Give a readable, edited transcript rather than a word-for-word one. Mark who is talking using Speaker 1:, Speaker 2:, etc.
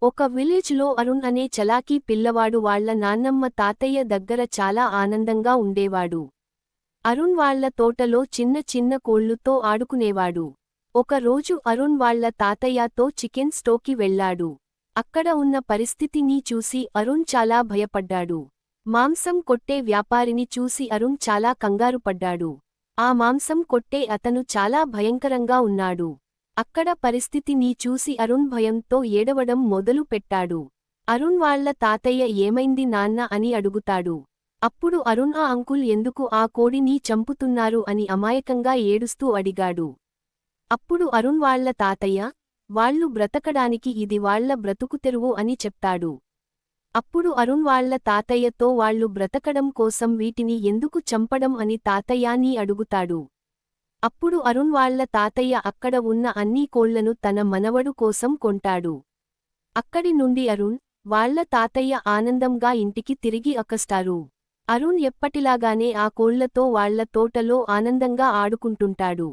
Speaker 1: ఒక విలేజ్లో అరుణ్ అనే చలాకీ పిల్లవాడు వాళ్ళ నాన్నమ్మ తాతయ్య దగ్గర చాలా ఆనందంగా ఉండేవాడు. అరుణ్ వాళ్ళ తోటలో చిన్న చిన్న కోళ్లుతో ఆడుకునేవాడు. ఒక రోజు అరుణ్ వాళ్ళ తాతయ్యతో చికెన్ స్టోర్కి వెళ్లాడు. అక్కడ ఉన్న పరిస్థితిని చూసి అరుణ్ చాలా భయపడ్డాడు. మాంసం కొట్టే వ్యాపారిని చూసి అరుణ్ చాలా కంగారుపడ్డాడు. ఆ మాంసం కొట్టే అతను చాలా భయంకరంగా ఉన్నాడు. అక్కడ పరిస్థితిని చూసి అరుణ్ భయంతో ఏడవడం మొదలు పెట్టాడు. అరుణ్ వాళ్ళ తాతయ్య ఏమైంది నాన్న అని అడుగుతాడు. అప్పుడు అరుణ్ ఆ అంకుల్ ఎందుకు ఆ కోడిని చంపుతున్నారు అని అమాయకంగా ఏడుస్తూ అడిగాడు. అప్పుడు అరుణ్ వాళ్ళ తాతయ్య, వాళ్ళు బ్రతకడానికి ఇది వాళ్ళ బ్రతుకుతెరువు అని చెప్తాడు. అప్పుడు అరుణ్ వాళ్ళ తాతయ్యతో వాళ్ళు బ్రతకడం కోసం వీటిని ఎందుకు చంపడం అని తాతయ్యని అడుగుతాడు. అప్పుడు అరుణ్ వాళ్ళ తాతయ్య అక్కడ ఉన్న అన్ని కోళ్లను తన మనవడు కోసం కొంటాడు. అక్కడి నుండి అరుణ్ వాళ్ళ తాతయ్య ఆనందంగా ఇంటికి తిరిగి అకస్తారు. అరుణ్ ఎప్పటిలాగానే ఆ కోళ్లతో వాళ్ళ తోటలో ఆనందంగా ఆడుకుంటుంటాడు.